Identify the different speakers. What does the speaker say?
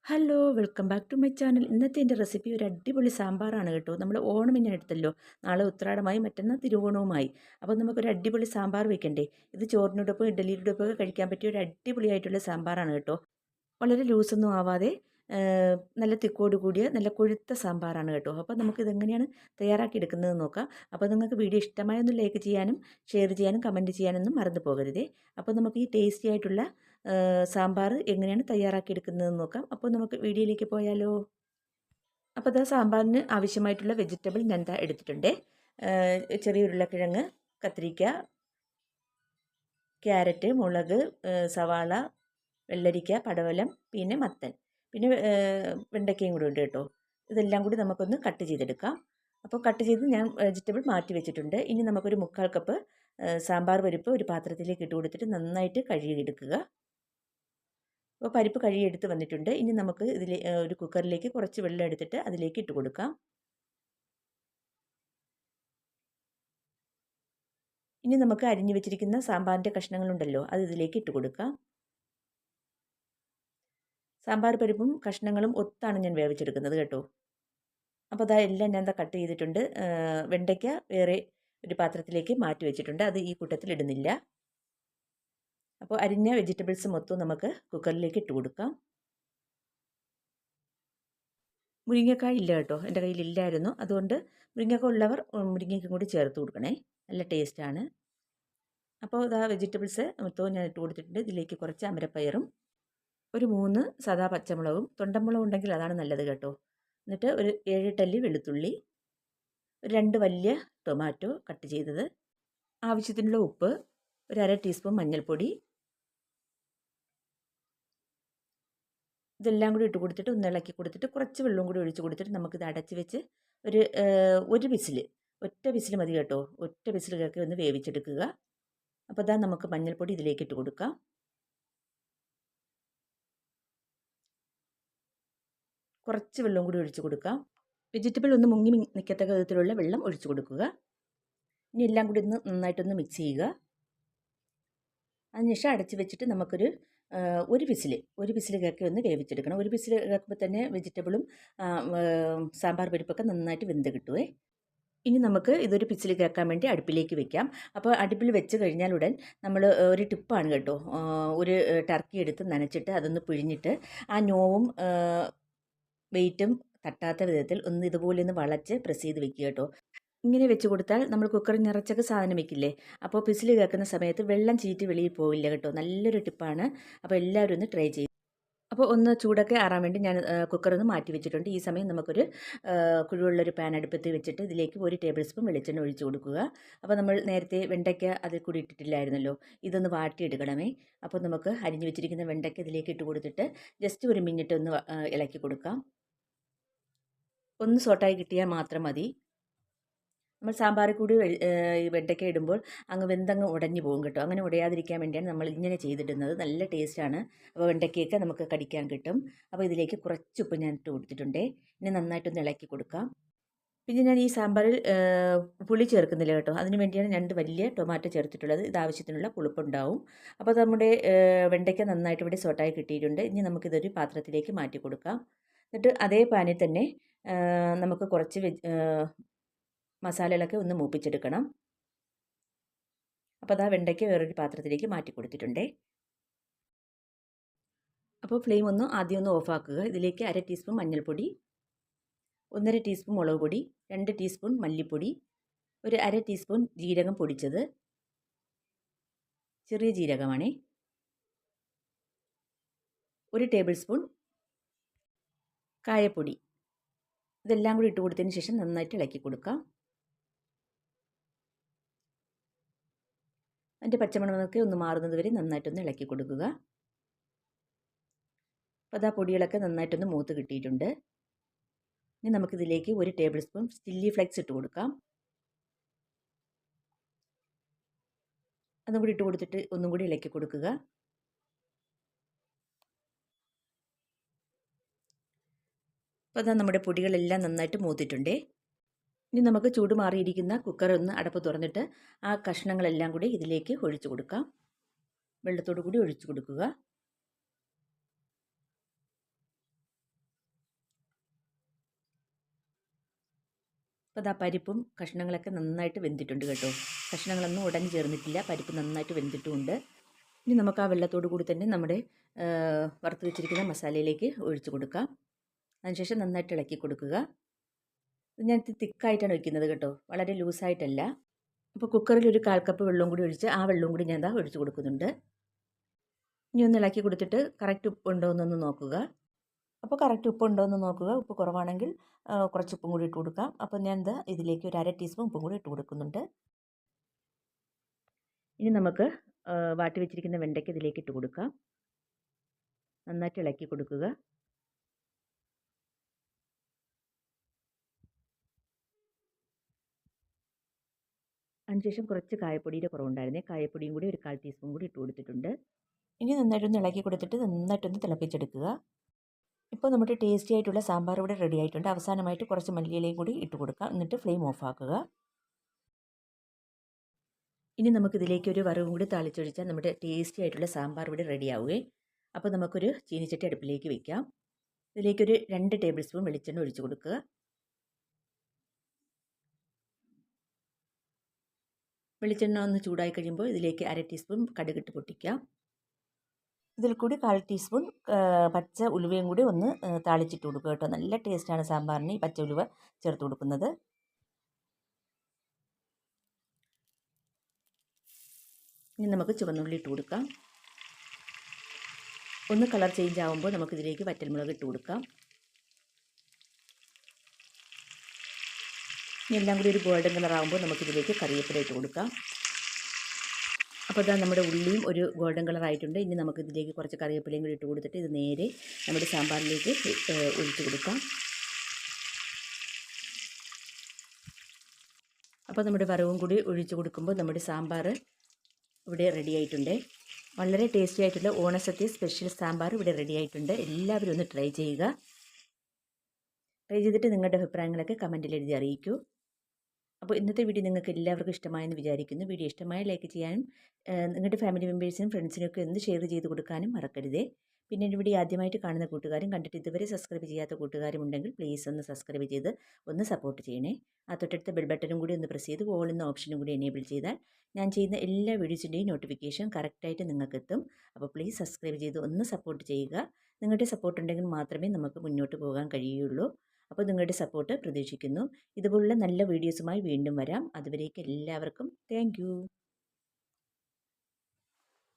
Speaker 1: Hello welcome back to my channel. ഇന്നത്തെ എൻ്റെ recipe ഒരു അടിപൊളി സാമ്പാറാണ് കേട്ടോ. നമ്മൾ ഓണം ഇങ്ങനെ എടുത്തല്ലോ, നാളെ ഉത്രാടമായി, മറ്റന്നാൾ തിരുവോണവുമായി. അപ്പോൾ നമുക്കൊരു അടിപൊളി സാമ്പാർ വെക്കണ്ടേ. ഇത് ചോറിനോടൊപ്പം ഇഡ്ഡലിയോടൊപ്പം ഒക്കെ കഴിക്കാൻ പറ്റിയ ഒരു അടിപൊളിയായിട്ടുള്ള സാമ്പാറാണ് കേട്ടോ. വളരെ ലൂസൊന്നും ആവാതെ നല്ല തിക്കോട് കൂടിയ നല്ല കൊഴുത്ത സാമ്പാറാണ് കേട്ടോ. അപ്പോൾ നമുക്കിതെങ്ങനെയാണ് തയ്യാറാക്കി എടുക്കുന്നത് നോക്കാം. അപ്പോൾ നിങ്ങൾക്ക് വീഡിയോ ഇഷ്ടമായ ഒന്ന് ലൈക്ക് ചെയ്യാനും ഷെയർ ചെയ്യാനും കമൻറ്റ് ചെയ്യാനൊന്നും മറന്നു പോകരുതേ. അപ്പോൾ നമുക്ക് ഈ ടേസ്റ്റി ആയിട്ടുള്ള സാമ്പാർ എങ്ങനെയാണ് തയ്യാറാക്കി എടുക്കുന്നതെന്ന് നോക്കാം. അപ്പോൾ നമുക്ക് വീഡിയോയിലേക്ക് പോയാലോ. അപ്പോൾ ഇതാ സാമ്പാറിന് ആവശ്യമായിട്ടുള്ള വെജിറ്റബിൾ ഞാൻ ദാ എടുത്തിട്ടുണ്ട്. ചെറിയ ഉരുളക്കിഴങ്ങ്, കത്തിരിക്ക, ക്യാരറ്റ്, മുളക്, സവാള, വെള്ളരിക്ക, പടവലം, പിന്നെ മത്തൻ, പിന്നെ വെണ്ടയ്ക്കയും കൂടി ഉണ്ട് കേട്ടോ. ഇതെല്ലാം കൂടി നമുക്കൊന്ന് കട്ട് ചെയ്തെടുക്കാം. അപ്പോൾ കട്ട് ചെയ്ത് ഞാൻ വെജിറ്റബിൾ മാറ്റി വെച്ചിട്ടുണ്ട്. ഇനി നമുക്കൊരു 1/4 കപ്പ് സാമ്പാർ പരിപ്പ് ഒരു പാത്രത്തിലേക്ക് ഇട്ട് കൊടുത്തിട്ട് നന്നായിട്ട് കഴുകിയെടുക്കുക. അപ്പോൾ പരിപ്പ് കഴുകിയെടുത്ത് വന്നിട്ടുണ്ട്. ഇനി നമുക്ക് ഇതിൽ ഒരു കുക്കറിലേക്ക് കുറച്ച് വെള്ളം എടുത്തിട്ട് അതിലേക്ക് ഇട്ട് കൊടുക്കാം. ഇനി നമുക്ക് അരിഞ്ഞു വെച്ചിരിക്കുന്ന സാമ്പാറിൻ്റെ കഷ്ണങ്ങളുണ്ടല്ലോ, അത് ഇതിലേക്ക് ഇട്ട് കൊടുക്കാം. സാമ്പാർ പരിപ്പും കഷ്ണങ്ങളും ഒത്താണ് ഞാൻ വേവിച്ചെടുക്കുന്നത് കേട്ടോ. അപ്പോൾ അതാ എല്ലാം ഞാൻ കട്ട് ചെയ്തിട്ടുണ്ട്. വെണ്ടയ്ക്ക വേറെ ഒരു പാത്രത്തിലേക്ക് മാറ്റി വെച്ചിട്ടുണ്ട്. അത് ഈ കൂട്ടത്തിൽ ഇടുന്നില്ല. അപ്പോൾ അരിഞ്ഞ വെജിറ്റബിൾസ് മൊത്തം നമുക്ക് കുക്കറിലേക്ക് ഇട്ട് കൊടുക്കാം. മുരിങ്ങക്കായ ഇല്ല കേട്ടോ, എൻ്റെ കയ്യിലില്ലായിരുന്നു. അതുകൊണ്ട് മുരിങ്ങക്ക ഉള്ളവർ മുരിങ്ങയ്ക്കും കൂടി ചേർത്ത് കൊടുക്കണേ, നല്ല ടേസ്റ്റാണ്. അപ്പോൾ ഇതാ വെജിറ്റബിൾസ് മൊത്തവും ഞാൻ ഇട്ട് കൊടുത്തിട്ടുണ്ട്. ഇതിലേക്ക് കുറച്ച് അമരപ്പയറും ഒരു 3 സാദാ പച്ചമുളകും, തൊണ്ടൻമുളക് ഉണ്ടെങ്കിൽ അതാണ് നല്ലത് കേട്ടോ. എന്നിട്ട് ഒരു 7 ടല്ലി വെളുത്തുള്ളി, ഒരു 2 വലിയ ടൊമാറ്റോ കട്ട് ചെയ്തത്, ആവശ്യത്തിനുള്ള ഉപ്പ്, ഒരു 1/2 ടീസ്പൂൺ മഞ്ഞൾപ്പൊടി, ഇതെല്ലാം കൂടി ഇട്ട് കൊടുത്തിട്ട് ഒന്ന് ഇളക്കി കൊടുത്തിട്ട് കുറച്ച് വെള്ളവും കൂടി ഒഴിച്ച് കൊടുത്തിട്ട് നമുക്കിത് അടച്ച് വെച്ച് ഒരു വിസിൽ, ഒറ്റ വിസിൽ മതി കേട്ടോ. ഒറ്റ വിസിൽ കേൾക്കി ഒന്ന് വേവിച്ചെടുക്കുക. അപ്പോൾ ഇതാ നമുക്ക് മഞ്ഞൾപ്പൊടി ഇതിലേക്ക് ഇട്ട് കൊടുക്കാം. കുറച്ച് വെള്ളവും കൂടി ഒഴിച്ച് കൊടുക്കാം. വെജിറ്റബിൾ ഒന്ന് മുങ്ങി നിൽക്കത്തക്ക വിധത്തിലുള്ള വെള്ളം ഒഴിച്ച് കൊടുക്കുക. ഇനി എല്ലാം കൂടി ഒന്ന് നന്നായിട്ടൊന്ന് മിക്സ് ചെയ്യുക. അതിനുശേഷം അടച്ച് വെച്ചിട്ട് നമുക്കൊരു ഒരു വിസിൽ കേൾക്കി ഒന്ന് വേവിച്ചെടുക്കണം. ഒരു വിസിൽ കേൾക്കുമ്പോൾ തന്നെ വെജിറ്റബിളും സാമ്പാർ പരിപ്പൊക്കെ നന്നായിട്ട് വെന്ത് കിട്ടുമേ. ഇനി നമുക്ക് ഇതൊരു പിച്ചിൽ കേൾക്കാൻ വേണ്ടി അടുപ്പിലേക്ക് വെക്കാം. അപ്പോൾ അടുപ്പിൽ വെച്ച് കഴിഞ്ഞാൽ ഉടൻ നമ്മൾ ഒരു ടിപ്പാണ് കേട്ടോ, ഒരു ടർക്കി എടുത്ത് നനച്ചിട്ട് അതൊന്ന് പിഴിഞ്ഞിട്ട് ആ നോവും വെയിറ്റും തട്ടാത്ത വിധത്തിൽ ഒന്ന് ഇതുപോലെ ഒന്ന് വളച്ച് പ്രസ് ചെയ്ത് വെക്കുക കേട്ടോ. ഇങ്ങനെ വെച്ച് കൊടുത്താൽ നമ്മൾ കുക്കറിൽ നിറച്ചൊക്കെ സാധനം വെക്കില്ലേ, അപ്പോൾ പിസിൽ കേൾക്കുന്ന സമയത്ത് വെള്ളം ചീറ്റി വെളിയിൽ പോവില്ല കേട്ടോ. നല്ലൊരു ടിപ്പാണ്. അപ്പോൾ എല്ലാവരും ഒന്ന് ട്രൈ ചെയ്യും. അപ്പോൾ ഒന്ന് ചൂടൊക്കെ ആറാൻ വേണ്ടി ഞാൻ കുക്കറൊന്ന് മാറ്റി വെച്ചിട്ടുണ്ട്. ഈ സമയം നമുക്കൊരു കുഴിവുള്ളൊരു പാൻ അടുപ്പത്ത് വെച്ചിട്ട് ഇതിലേക്ക് 1 ടേബിൾ സ്പൂൺ വെളിച്ചെണ്ണ ഒഴിച്ച് കൊടുക്കുക. അപ്പോൾ നമ്മൾ നേരത്തെ വെണ്ടയ്ക്ക അതിൽ കൂടി ഇട്ടിട്ടില്ലായിരുന്നല്ലോ, ഇതൊന്ന് വാട്ടിയെടുക്കണമേ. അപ്പോൾ നമുക്ക് അരിഞ്ഞു വെച്ചിരിക്കുന്ന വെണ്ടയ്ക്ക ഇതിലേക്ക് ഇട്ട് കൊടുത്തിട്ട് ജസ്റ്റ് 1 മിനിറ്റ് ഒന്ന് ഇളക്കി കൊടുക്കാം. ഒന്ന് സോട്ടായി കിട്ടിയാൽ മാത്രം മതി. നമ്മൾ സാമ്പാറിൽ കൂടി ഈ വെണ്ടയ്ക്ക ഇടുമ്പോൾ അങ്ങ് വെന്തങ്ങ് ഉടഞ്ഞു പോകും കേട്ടോ. അങ്ങനെ ഉടയാതിരിക്കാൻ വേണ്ടിയാണ് നമ്മൾ ഇങ്ങനെ ചെയ്തിടുന്നത്. നല്ല ടേസ്റ്റാണ്. അപ്പോൾ വെണ്ടയ്ക്കയൊക്കെ നമുക്ക് കടിക്കാൻ കിട്ടും. അപ്പോൾ ഇതിലേക്ക് കുറച്ച് ഉപ്പ് ഞാൻ ഇട്ട് കൊടുത്തിട്ടുണ്ട്. ഇനി നന്നായിട്ടൊന്ന് ഇളക്കി കൊടുക്കാം. പിന്നെ ഞാൻ ഈ സാമ്പാറിൽ പുളി ചേർക്കുന്നില്ല കേട്ടോ. അതിന് വേണ്ടിയാണ് 2 വലിയ ടൊമാറ്റോ ചേർത്തിട്ടുള്ളത്. ഇത് ആവശ്യത്തിനുള്ള പുളിപ്പുണ്ടാവും. അപ്പോൾ നമ്മുടെ വെണ്ടയ്ക്ക നന്നായിട്ട് ഇവിടെ സോട്ടായി കിട്ടിയിട്ടുണ്ട്. ഇനി നമുക്കിതൊരു പാത്രത്തിലേക്ക് മാറ്റി കൊടുക്കാം. എന്നിട്ട് അതേ പാനിൽ തന്നെ നമുക്ക് കുറച്ച് മസാലകളൊക്കെ ഒന്ന് മൂപ്പിച്ചെടുക്കണം. അപ്പോൾ അതാ വെണ്ടയ്ക്ക് വേറൊരു പാത്രത്തിലേക്ക് മാറ്റി കൊടുത്തിട്ടുണ്ടേ. അപ്പോൾ ഫ്ലെയിം ആദ്യം ഒന്ന് ഓഫാക്കുക. ഇതിലേക്ക് 1/2 ടീസ്പൂൺ മഞ്ഞൾപ്പൊടി, 1/2 ടീസ്പൂൺ മുളക് പൊടി, 2 ടീസ്പൂൺ മല്ലിപ്പൊടി, ഒരു 1/2 ടീസ്പൂൺ ജീരകം പൊടിച്ചത്, ചെറിയ ജീരകമാണേ, 1 ടേബിൾ സ്പൂൺ കായപ്പൊടി, ഇതെല്ലാം കൂടി ഇട്ട് കൊടുത്തതിന് ശേഷം നന്നായിട്ട് ഇളക്കി കൊടുക്കാം. അതിൻ്റെ പച്ചമണമൊക്കെ ഒന്ന് മാറുന്നത് വരെ നന്നായിട്ടൊന്ന് ഇളക്കി കൊടുക്കുക. അപ്പോൾ അതാ പൊടികളൊക്കെ നന്നായിട്ടൊന്ന് മൂത്ത് കിട്ടിയിട്ടുണ്ട്. ഇനി നമുക്കിതിലേക്ക് 1 ടേബിൾ സ്പൂൺ ചില്ലി ഫ്ലേക്സ് ഇട്ട് കൊടുക്കാം. അതും കൂടി ഇട്ട് കൊടുത്തിട്ട് ഒന്നും കൂടി ഇളക്കി കൊടുക്കുക. അപ്പോൾ അതാ നമ്മുടെ പൊടികളെല്ലാം നന്നായിട്ട് മൂത്തിട്ടുണ്ട്. ഇനി നമുക്ക് ചൂട് മാറിയിരിക്കുന്ന കുക്കർ ഒന്ന് അടപ്പ് തുറന്നിട്ട് ആ കഷ്ണങ്ങളെല്ലാം കൂടി ഇതിലേക്ക് ഒഴിച്ചു കൊടുക്കാം. വെള്ളത്തോടു കൂടി ഒഴിച്ചു കൊടുക്കുക. അപ്പോൾ ദാ പരിപ്പും കഷ്ണങ്ങളൊക്കെ നന്നായിട്ട് വെന്തിട്ടുണ്ട് കേട്ടോ. കഷ്ണങ്ങളൊന്നും ഉടൻ ചേർന്നിട്ടില്ല, പരിപ്പ് നന്നായിട്ട് വെന്തിട്ടുമുണ്ട്. ഇനി നമുക്ക് ആ വെള്ളത്തോടു കൂടി തന്നെ നമ്മുടെ വറുത്ത് വെച്ചിരിക്കുന്ന മസാലയിലേക്ക് ഒഴിച്ചു കൊടുക്കാം. അതിനുശേഷം നന്നായിട്ട് ഇളക്കി കൊടുക്കുക. ഞാൻ തിക്കായിട്ടാണ് വയ്ക്കുന്നത് കേട്ടോ, വളരെ ലൂസായിട്ടല്ല. അപ്പോൾ കുക്കറിൽ ഒരു 1/4 കപ്പ് വെള്ളവും കൂടി ഒഴിച്ച് ആ വെള്ളവും കൂടി ഞാൻ ഒഴിച്ചു കൊടുക്കുന്നുണ്ട്. ഇനി ഒന്ന് ഇളക്കി കൊടുത്തിട്ട് കറക്റ്റ് ഉപ്പുണ്ടോ എന്നൊന്ന് നോക്കുക. അപ്പോൾ കറക്റ്റ് ഉപ്പുണ്ടോ എന്ന് നോക്കുക. ഉപ്പ് കുറവാണെങ്കിൽ കുറച്ച് ഉപ്പും കൂടി ഇട്ട് കൊടുക്കാം. അപ്പോൾ ഞാൻ ഇതിലേക്ക് ഒരു 1/2 ടീസ്പൂൺ ഉപ്പും കൂടി ഇട്ട് കൊടുക്കുന്നുണ്ട്. ഇനി നമുക്ക് വാട്ടി വെച്ചിരിക്കുന്ന വെണ്ടയ്ക്ക ഇതിലേക്ക് ഇട്ട് കൊടുക്കാം. നന്നായിട്ട് ഇളക്കി കൊടുക്കുക. അതിനുശേഷം കുറച്ച് കായപ്പൊടിയുടെ കുറവുണ്ടായിരുന്നേ, കായപ്പൊടിയും കൂടി ഒരു 1/4 ടീസ്പൂൺ കൂടി ഇട്ട് കൊടുത്തിട്ടുണ്ട്. ഇനി നന്നായിട്ടൊന്ന് ഇളക്കി കൊടുത്തിട്ട് നന്നായിട്ടൊന്ന് തിളപ്പിച്ചെടുക്കുക. ഇപ്പോൾ നമ്മുടെ ടേസ്റ്റി ആയിട്ടുള്ള സാമ്പാർ ഇവിടെ റെഡി ആയിട്ടുണ്ട്. അവസാനമായിട്ട് കുറച്ച് മല്ലിയിലയും കൂടി ഇട്ട് കൊടുക്കുക. എന്നിട്ട് ഫ്ലെയിം ഓഫ് ആക്കുക. ഇനി നമുക്കിതിലേക്ക് ഒരു വറവും കൂടി താളിച്ചൊഴിച്ചാൽ നമ്മുടെ ടേസ്റ്റി ആയിട്ടുള്ള സാമ്പാർ ഇവിടെ റെഡി ആവുകയും. അപ്പോൾ നമുക്കൊരു ചീനിച്ചട്ടി അടുപ്പിലേക്ക് വെക്കാം. ഇതിലേക്കൊരു 2 ടേബിൾ സ്പൂൺ വെളിച്ചെണ്ണ ഒഴിച്ച് കൊടുക്കുക. വെളിച്ചെണ്ണ ഒന്ന് ചൂടായി കഴിയുമ്പോൾ ഇതിലേക്ക് 1/2 ടീസ്പൂൺ കടുകിട്ട് പൊട്ടിക്കാം. ഇതിൽ കൂടി 1/4 ടീസ്പൂൺ പച്ച ഉലുവയും കൂടി ഒന്ന് താളിച്ചിട്ട് കൊടുക്കുക കേട്ടോ. നല്ല ടേസ്റ്റാണ് സാമ്പാറിന് ഈ പച്ച ഉലുവ ചേർത്ത് കൊടുക്കുന്നത്. ഇനി നമുക്ക് ചുവന്നുള്ളി ഇട്ട് കൊടുക്കാം. ഒന്ന് കളർ ചേഞ്ച് ആകുമ്പോൾ നമുക്കിതിലേക്ക് വറ്റൽമുളക് ഇട്ട് കൊടുക്കാം. ഇനി എല്ലാം കൂടി ഒരു ഗോൾഡൻ കളർ ആകുമ്പോൾ നമുക്കിതിലേക്ക് കറിവേപ്പില ഇട്ട് കൊടുക്കാം. അപ്പോൾ ഇതാ നമ്മുടെ ഉള്ളിയും ഒരു ഗോൾഡൻ കളർ ആയിട്ടുണ്ട്. ഇനി നമുക്കിതിലേക്ക് കുറച്ച് കറിവേപ്പിലയും കൂടി ഇട്ട് കൊടുത്തിട്ട് ഇത് നേരെ നമ്മുടെ സാമ്പാറിലേക്ക് ഒഴിച്ച് കൊടുക്കാം. അപ്പോൾ നമ്മുടെ വറവും കൂടി ഒഴിച്ച് കൊടുക്കുമ്പോൾ നമ്മുടെ സാമ്പാർ ഇവിടെ റെഡി ആയിട്ടുണ്ട്. വളരെ ടേസ്റ്റി ആയിട്ടുള്ള ഓണസദ്യ സ്പെഷ്യൽ സാമ്പാർ ഇവിടെ റെഡി ആയിട്ടുണ്ട്. എല്ലാവരും ഒന്ന് ട്രൈ ചെയ്യുക. ട്രൈ ചെയ്തിട്ട് നിങ്ങളുടെ അഭിപ്രായങ്ങളൊക്കെ കമൻറ്റിൽ എഴുതി അറിയിക്കൂ. അപ്പോൾ ഇന്നത്തെ വീഡിയോ നിങ്ങൾക്ക് എല്ലാവർക്കും ഇഷ്ടമായെന്ന് വിചാരിക്കുന്നു. വീഡിയോ ഇഷ്ടമായ ലൈക്ക് ചെയ്യാനും നിങ്ങളുടെ ഫാമിലി മെമ്പേഴ്സിനും ഫ്രണ്ട്സിനൊക്കെ ഒന്ന് ഷെയർ ചെയ്ത് കൊടുക്കാനും മറക്കരുതേ. പിന്നെ ഇവിടെ ആദ്യമായിട്ട് കാണുന്ന കൂട്ടുകാരും കണ്ടിട്ട് ഇതുവരെ സബ്സ്ക്രൈബ് ചെയ്യാത്ത കൂട്ടുകാരും ഉണ്ടെങ്കിൽ പ്ലീസ് ഒന്ന് സബ്സ്ക്രൈബ് ചെയ്ത് ഒന്ന് സപ്പോർട്ട് ചെയ്യണേ. ആ തൊട്ടടുത്ത ബെൽ ബട്ടണും കൂടി ഒന്ന് പ്രസ് ചെയ്ത് ഓൾ എന്ന ഓപ്ഷനും കൂടി എനേബിൾ ചെയ്താൽ ഞാൻ ചെയ്യുന്ന എല്ലാ വീഡിയോസിൻ്റെയും നോട്ടിഫിക്കേഷൻ കറക്റ്റായിട്ട് നിങ്ങൾക്ക് എത്തും. അപ്പോൾ പ്ലീസ് സബ്സ്ക്രൈബ് ചെയ്ത് ഒന്ന് സപ്പോർട്ട് ചെയ്യുക. നിങ്ങളുടെ സപ്പോർട്ട് ഉണ്ടെങ്കിൽ മാത്രമേ നമുക്ക് മുന്നോട്ട് പോകാൻ കഴിയുള്ളൂ. അപ്പോൾ നിങ്ങളുടെ സപ്പോർട്ട് പ്രതീക്ഷിക്കുന്നു. ഇതുപോലുള്ള നല്ല വീഡിയോസുമായി വീണ്ടും വരാം. അതുവരേക്കും എല്ലാവർക്കും താങ്ക് യു.